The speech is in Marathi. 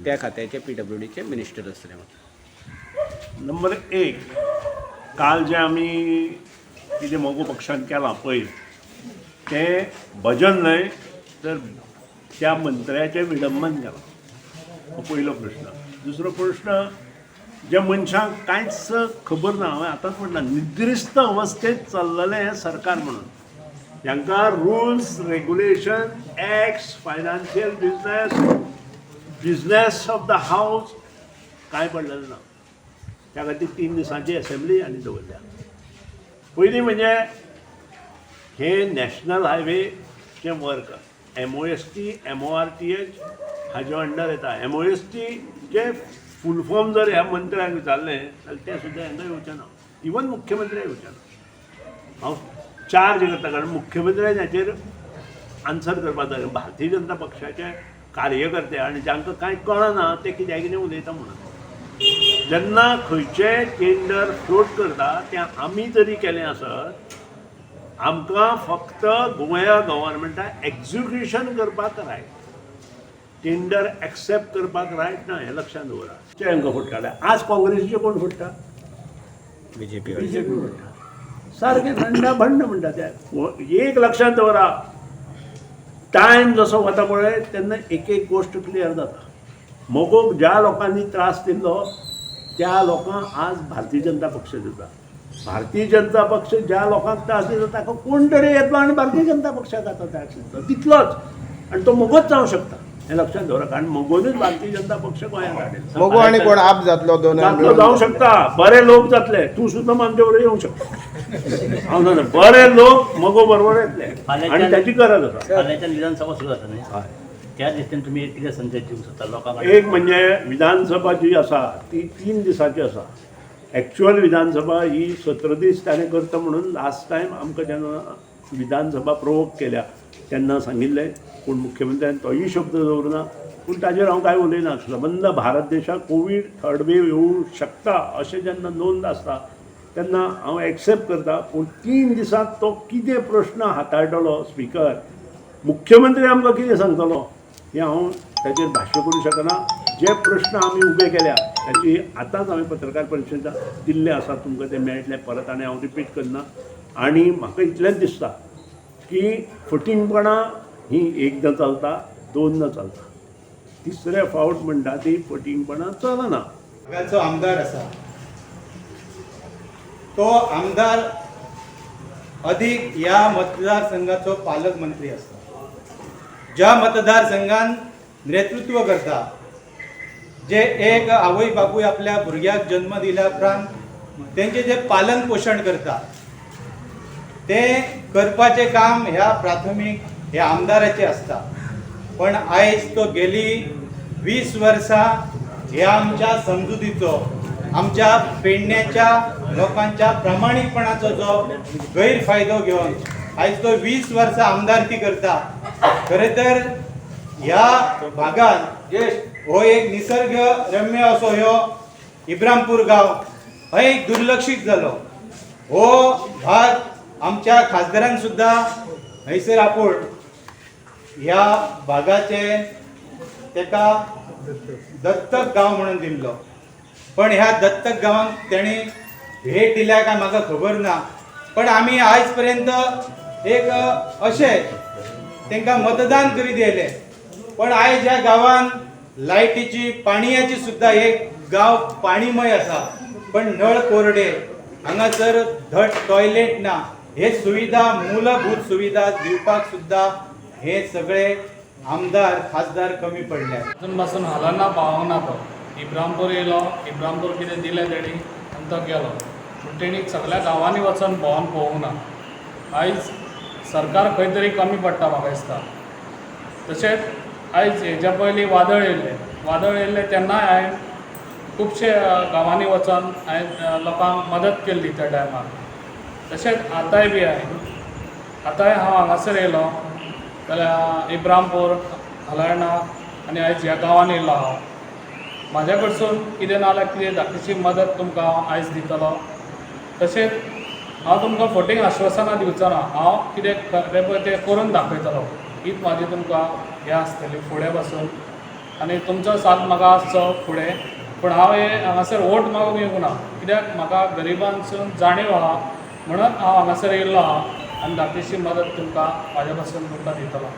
त्या खात्याचे PWDचे मिनिस्टर असले. नंबर 1, काल जे आम्ही कितें मोगो पक्षान केलां पळय तें भजन न्हय तर त्या मंत्र्याचें विडंबन केलां, हो पयलो प्रश्न. दुसरो प्रश्न, ज्या मनशांक कांयच खबर ना, हांवें आतांच म्हणटा, निद्रिस्त अवस्थेंत चल्ललें हें सरकार म्हणून. हांकां rules, regulation, acts, financial business of the हावस कांय पडलेलें ना. त्या खातीर 3 दिसांची असेंब्ली आनी दवरल्या. पयलीं म्हणजे हे नॅशनल हायवेचे वर्क MOST, MORTH हाजे अंडर येता. MOST जे फूल फॉर्म जर ह्या मंत्र्यांक विचारलें जाल्यार तें सुद्दां हांकां येवचें ना, इवन मुख्यमंत्र्याक येवचें ना. हांव चार्ज करता, कारण मुख्यमंत्र्यान हाचेर आन्सर करपाक जाय. भारतीय जनता पक्षाचे कार्यकर्ते आनी जांकां कांय कळना ते कितें उलयता म्हणून. जेन्ना खंयचें टेंडर फ्लोट करता तें आमी जरी केलें आसत, आमकां फक्त गोंया गव्हर्मेंटाक एक्झिक्युशन करपाक रायट, टेंडर एक्सेप्ट करपाक रायट ना, हें लक्षांत दवरा. ते हांकां फुटताले. आज काँग्रेसीचे कोण फुटता? BJP फुटता. सारकें थंडा भंड म्हणटा ते. एक लक्षांत दवरा, टायम जसो वता पळय तेन्ना एक एक गोश्ट क्लियर जाता. मोगोक ज्या लोकांनी त्रास दिल्लो त्या लोकांक आज भारतीय जनता पक्ष दिता. भारतीय जनता पक्ष ज्या लोकांक त्रास दिता ताका कोण तरी येतलो आनी भारतीय जनता पक्षाक आतां त्रास दितलो, तितलोच. आनी तो मोगोच जावंक शकता, हें लक्षांत दवरा. कारण मोगोनूच भारतीय जनता पक्ष गोंयांत हाडिल्लो. मोगो आनी कोण आप जातलो दोन जावंक शकता. बरे लोक जातले, तूं सुद्दां आमचे बरोबर येवंक शकता. हांव ना, बरे लोक मोगो बरोबर येतले आनी ताची गरज आसा. फाल्यांच्यान विधानसभा सुरू जाता न्ही, त्या दृश्टीन तुमी कितें संदेश दिवंक सोदता लोकांक? एक म्हणजे विधानसभा जी आसा ती 3 दिसांची आसा. एक्चुअल विधानसभा ही 17 दीस ताणें करता म्हणून लास्ट टायम आमकां जेन्ना विधानसभा प्रोवोक केल्या तेन्ना सांगिल्लें, पूण मुख्यमंत्र्यान तोयी शब्द दवरना. पूण ताजेर हांव कांय उलयना. संबंद भारत देशाक कोवीड 3rd वेव येवंक शकता अशें जेन्ना नोंद आसता तेन्ना हांव एक्सेप्ट करता. पूण 3 दिसांत तो कितें प्रश्न हाताळटलो स्पिकर, मुख्यमंत्री आमकां कितें सांगतलो हें हांव ताचेर भाश्य करूं शकना. जे प्रश्न आमी उबे केल्या ताची आतांच हांवें पत्रकार परिशदेंत दिल्ले आसा, तुमकां ते मेळटले परत आनी हांव रिपीट करना. आनी म्हाका इतलेंच दिसता की फटिंगपणां ही एकदां चलता, दोनदां चलता, तिसरे फावट म्हणटा ती फटिंगपणां चलना. हांगाचो आमदार आसा तो आमदार अदीक ह्या मतदारसंघाचो पालक मंत्री आसता. ज्या मतदारसंघान नेतृत्व करता, जे एक आवय बापूय आपल्या भुरग्याक जन्म दिल्या उपरांत तेंचे जे पालन पोशण करता तें करपाचें काम ह्या प्राथमीक ह्या आमदाराचें आसता. पण आयज तो गेली 20 वर्सां ह्या आमच्या समजुतीचो, आमच्या पेडण्याच्या लोकांच्या प्रामाणीकपणाचो जो गैरफायदो घेवन आयज तो 20 वर्सां आमदारकी करता. खरें तर ह्या भागात हो एक निसर्ग रम्य असो ह्यो इब्रामपूर गांव हय दुर्लक्षीत जालो. हो भाग आमच्या खासदारांक सुद्दां हयसर आपूण ह्या भागाचे तेका दत्तक गांव म्हणून दिल्लो. पण ह्या दत्तक गांवांक तेणी भेट दिल्या काय म्हाका खबर ना. पण आमी आयज पर्यंत एक अशें तांकां मतदान करीत येयले. पण आयज ह्या गांवांत लायटीची, पाणयाची सुद्दां एक गांव पाणीमय आसा, पण नळ कोरडे, हांगासर धड टॉयलेट ना. हे सुविधा, मूलभूत सुविधा दिवपाक सुद्दां हे सगळे आमदार खासदार कमी पडले. अजून पासून हालांना पावूंक ना. तो इब्रामपूर येयलो, इब्रामपूर कितें दिलें तेणी आनी तो गेलो. पूण तेणी सगळ्या गांवांनी वचून भोंवन पळोवंक ना. आयज सरकार खंय तरी कमी पडटा म्हाका दिसता. तशेंच आयज हेच्या पयलीं वादळ येयल्लें तेन्नाय हांवें खुबशे गांवांनी वचून हांवें लोकांक मदत केल्ली त्या टायमार. तशेंच आतांय बी आतांय हांव हांगासर येयलो जाल्यार इब्रामपूर, हलार्णा आनी आयज ह्या गांवांन येयलो हांव. म्हाज्या कडसून कितें ना जाल्यार कितें धाकटीशी मदत तुमकां हांव आयज दितलो. तशेंच हांव तुमकां फटींग आश्वासनां दिवचो ना. हांव कितें खरें पळय तें करून दाखयतलो. हीच म्हाजी तुमकां हें आसतली फुडें पासून. आनी तुमचो साथ म्हाका आसचो फुडें. पूण हांव हांगासर वोट मागूंक येवंक ना, कित्याक म्हाका गरिबांसून जाणीव आहा म्हणून हांव हांगासर येयल्लो आहा आनी धाकटीशी मदत तुमकां म्हाज्या पासून तुमकां दितलो.